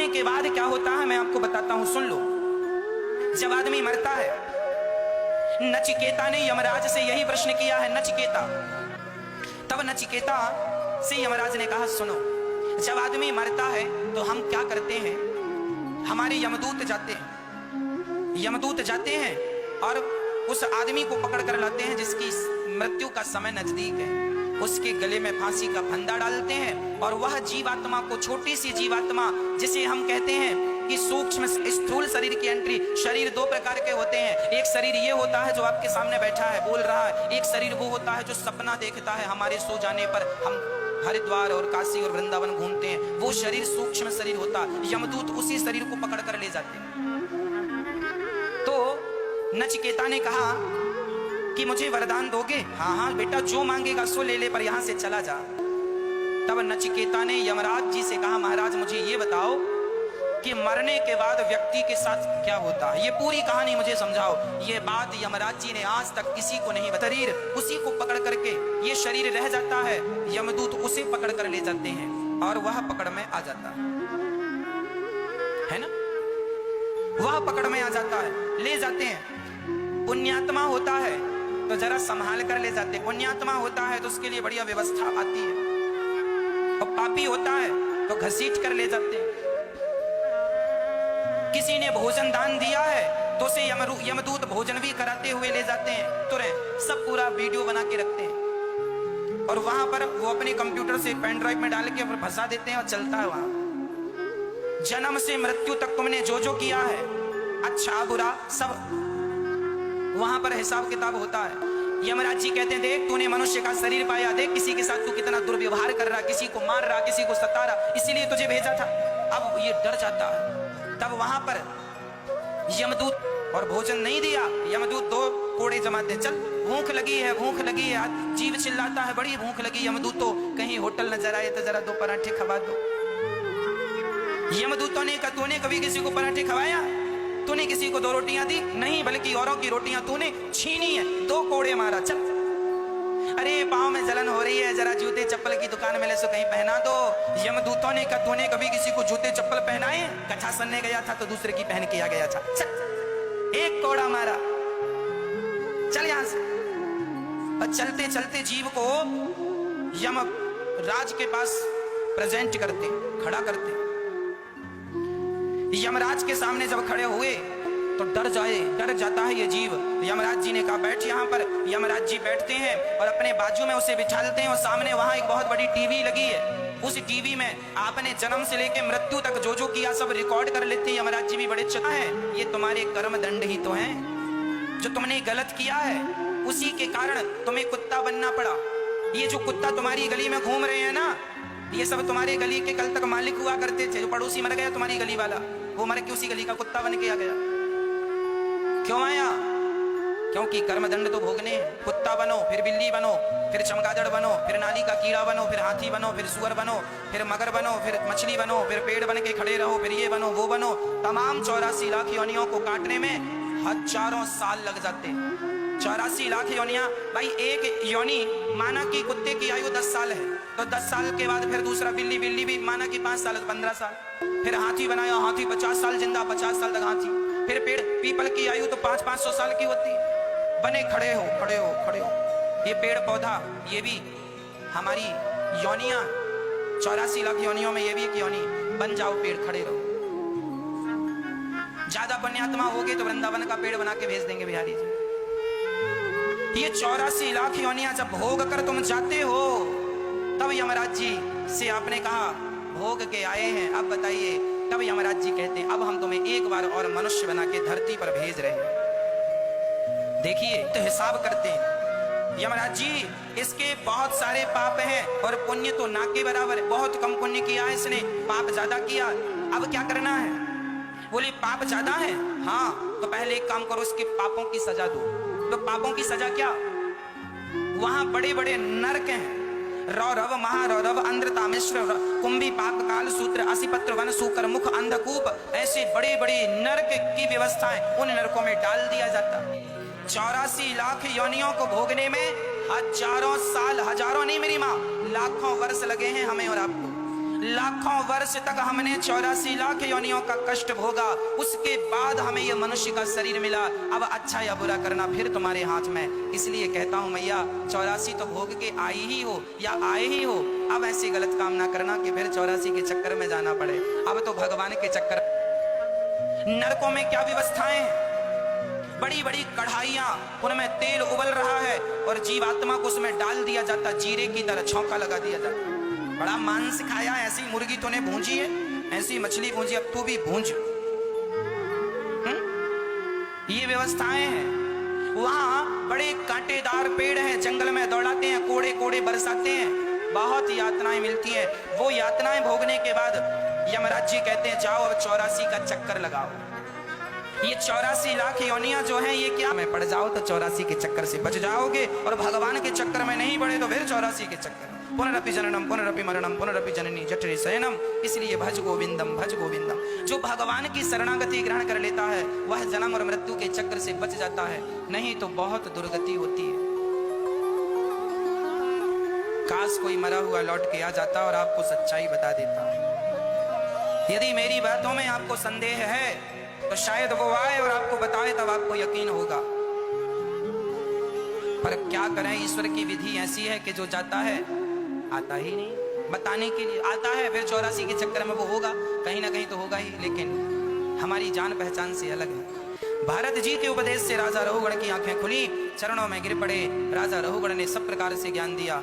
मरने के बाद क्या होता है मैं आपको बताता हूं, सुन लो। जब आदमी मरता है, नचिकेता ने यमराज से यही प्रश्न किया है, नचिकेता। तब नचिकेता से यमराज ने कहा, सुनो, जब आदमी मरता है तो हम क्या करते हैं, हमारे यमदूत जाते हैं, यमदूत जाते हैं और उस आदमी को पकड़ कर लाते हैं जिसकी मृत्यु का समय नजदीक है, उसके गले में फांसी का फंदा डालते हैं और वह जीवात्मा को, छोटी सी जीवात्मा जिसे हम कहते हैं कि सूक्ष्म स्थूल शरीर की एंट्री। शरीर दो प्रकार के होते हैं, एक शरीर ये होता है जो आपके सामने बैठा है बोल रहा है, एक शरीर वो होता है जो सपना देखता है, हमारे सो जाने पर हम हरिद्वार और काशी और वृंदावन घूमते हैं, वो शरीर सूक्ष्म शरीर होता है। यमदूत उसी शरीर को पकड़ कर ले जाते हैं। तो नचिकेता ने कहा कि मुझे वरदान दोगे? हाँ हाँ बेटा, जो मांगेगा सो ले ले, पर यहां से चला जा। तब नचिकेता ने यमराज जी से कहा, महाराज मुझे ये बताओ कि मरने के बाद व्यक्ति के साथ क्या होता है, ये पूरी कहानी मुझे समझाओ। ये बात यमराज जी ने आज तक किसी को नहीं बताई। शरीर उसी को पकड़ करके, ये शरीर रह जाता है, यमदूत उसे पकड़ कर ले जाते हैं और वह पकड़ में आ जाता है ना, वह पकड़ में आ जाता है, ले जाते हैं। पुण्यात्मा होता है तो जरा संभाल कर ले जाते, पुण्यात्मा होता है तो उसके लिए बढ़िया व्यवस्था आती है, और पापी होता है तो घसीट कर ले जाते हैं। किसी ने भोजन दान दिया है तो उसे यमदूत भोजन भी कराते हुए ले जाते हैं, तुरंत सब पूरा वीडियो बना के रखते हैं और वहां पर वो अपने कंप्यूटर से पेन ड्राइव में डाल के फंसा देते हैं और चलता है वहां। जन्म से मृत्यु तक तुमने जो जो किया है, अच्छा बुरा सब वहां पर हिसाब किताब होता है। यमराज जी कहते हैं, देख तूने मनुष्य का शरीर पाया, देख किसी के साथ तू कितना दुर्व्यवहार कर रहा, किसी को मार रहा, किसी को सता रहा, इसीलिए तुझे भेजा था। अब ये डर जाता है। तब वहां पर यमदूत, और भोजन नहीं दिया, यमदूत दो कोड़े जमाते, चल भूख लगी है, भूख लगी है, जीव चिल्लाता है बड़ी भूख लगी, यमदूत तो कहीं होटल नजर आए तो जरा दो पराठे खवा दो। यमदूतों ने कहा, तूने कभी किसी को पराठे खवाया? तूने किसी को दो रोटियां दी? नहीं, बल्कि औरों की रोटियां तूने छीनी है, दो कोड़े मारा, चल। अरे पाँव में जलन हो रही है, जरा जूते चप्पल की दुकान में ले सो कहीं पहना दो। यमदूतों ने कहा, तूने कभी किसी को जूते चप्पल पहनाए? कथा सुनने गया था तो दूसरे की पहन के आ गया था, चल। एक कोड़ा मारा, चल यहां से। और चलते चलते जीव को यम राज के पास प्रेजेंट करते, खड़ा करते। यमराज के सामने जब खड़े हुए तो डर जाता है ये जीव। यमराज जी ने कहा, बैठ यहाँ पर। यमराज जी बैठते हैं और अपने बाजू में उसे बिठा लेते हैं और सामने वहां एक बहुत बड़ी टीवी लगी है। उस टीवी में आपने जन्म से लेकर मृत्यु तक जो जो किया सब रिकॉर्ड कर लेते हैं। यमराज जी भी बड़े चतुर हैं, ये तुम्हारे कर्म दंड ही तो हैं, जो तुमने गलत किया है उसी के कारण तुम्हें कुत्ता बनना पड़ा। ये जो कुत्ता तुम्हारी गली में घूम रहे हैं ना, ये सब तुम्हारे गली के कल तक मालिक हुआ करते थे। जो पड़ोसी मर गया तुम्हारी गली वाला, वो मर के उसी गली का कुत्ता बन के आ गया। क्यों आया? क्योंकि कर्मदंड तो भोगने। कुत्ता बनो, फिर बिल्ली बनो, फिर चमगादड़ बनो, फिर नाली का कीड़ा बनो, फिर हाथी बनो, फिर सुअर बनो, फिर मगर बनो, फिर मछली बनो, फिर पेड़ बन के खड़े रहो, फिर ये बनो वो बनो। तमाम 84 लाख योनियों को काटने में हजारों साल लग जाते हैं। 84 लाख योनियां। भाई एक योनि माना कि कुत्ते की आयु 10 साल है, तो 10 साल के बाद फिर दूसरा बिल्ली भी माना कि 5 साल 15 साल, फिर हाथी बनाया, हाथी 50 साल जिंदा, 50 साल तक हाथी। फिर पेड़ पीपल की आयु तो 500-500 साल की होती है। बने खड़े हो। ये पेड़ पौधा, ये भी हमारी योनियां, 84 लाख योनियों में ये भी एक योनि। बन जाओ पेड़, खड़े रहो। ज्यादा पुण्यात्मा होगे तो वृंदावन का पेड़ बना के भेज देंगे बिहारी जी। ये 84 लाख योनियां जब भोग कर तुम जाते हो, तब यमराज जी से आपने कहा भोग के आए हैं, अब बताइए। तब यमराज जी कहते हैं, अब हम तुम्हें एक बार और मनुष्य बना के धरती पर भेज रहे हैं। देखिए तो हिसाब करते हैं यमराज जी, इसके बहुत सारे पाप हैं और पुण्य तो ना के बराबर है। बहुत कम पुण्य किया है इसने, पाप ज्यादा किया, अब क्या करना है? बोले पाप ज्यादा है, हाँ तो पहले एक काम करो, इसके पापों की सजा दो। तो पापों की सजा क्या? वहां बड़े बड़े नरक हैं, रौरव, महारौरव, अंध्रतामेश्वर, कुंभी, पाक, काल सूत्र, असिपत्र, वन, सूकर, मुख, अंधकूप, ऐसे बड़े बड़े नरक की व्यवस्था है, उन नरकों में डाल दिया जाता। 84 लाख योनियों को भोगने में हजारों साल, हजारों नहीं मेरी माँ, लाखों वर्ष लगे हैं हमें और आपको। लाखों वर्ष तक हमने 84 लाख योनियों का कष्ट भोगा, उसके बाद हमें यह मनुष्य का शरीर मिला। अब अच्छा या बुरा करना फिर तुम्हारे हाथ में। इसलिए कहता हूं मैया 84 तो भोग के आई ही हो या आए ही हो, अब ऐसी गलत काम ना करना कि फिर 84 के चक्कर में जाना पड़े। अब तो भगवान के चक्कर। नरकों में क्या व्यवस्थाएं हैं, बड़ी बड़ी कढ़ाइयां, उनमें तेल उबल रहा है और जीवात्मा को उसमें डाल दिया जाता, जीरे की तरह छौंका लगा दिया जाता। बड़ा मांस खाया, ऐसी मुर्गी तूने भूंजी है, ऐसी मछली भूंजी, अब तू भी भूंज। ये व्यवस्थाएं हैं। वहां बड़े कांटेदार पेड़ हैं, जंगल में दौड़ाते हैं, कोड़े कोड़े बरसाते हैं, बहुत यातनाएं मिलती हैं। वो यातनाएं भोगने के बाद यमराज जी कहते हैं जाओ अब 84 का चक्कर लगाओ। ये 84 लाख योनियां जो हैं ये क्या में पड़ जाओ तो 84 के चक्कर से बच जाओगे, और भगवान के चक्कर में नहीं पड़े तो फिर 84 के चक्कर। पुनरपि जननम पुनरपि मरणम पुनरपि जननी जठरी शयनम। इसलिए भज गोविंदम भज गोविंदम। जो भगवान की शरणागति ग्रहण कर लेता है वह जन्म और मृत्यु के चक्कर से बच जाता है, नहीं तो बहुत दुर्गति होती है। काश कोई मरा हुआ लौट के आ जाता और आपको सच्चाई बता देता। यदि मेरी बातों में आपको संदेह है तो शायद वो आए और आपको बताए, तब आपको यकीन होगा। पर क्या करें, ईश्वर की विधि ऐसी है कि जो जाता है आता ही नहीं। बताने के लिए आता है, फिर 84 के चक्कर में वो होगा, कहीं ना कहीं तो होगा ही, लेकिन हमारी जान पहचान से अलग है। भारत जी के उपदेश से राजा रहुगण की आंखें खुली, चरणों में गिर पड़े। राजा रहुगण ने सब प्रकार से ज्ञान दिया।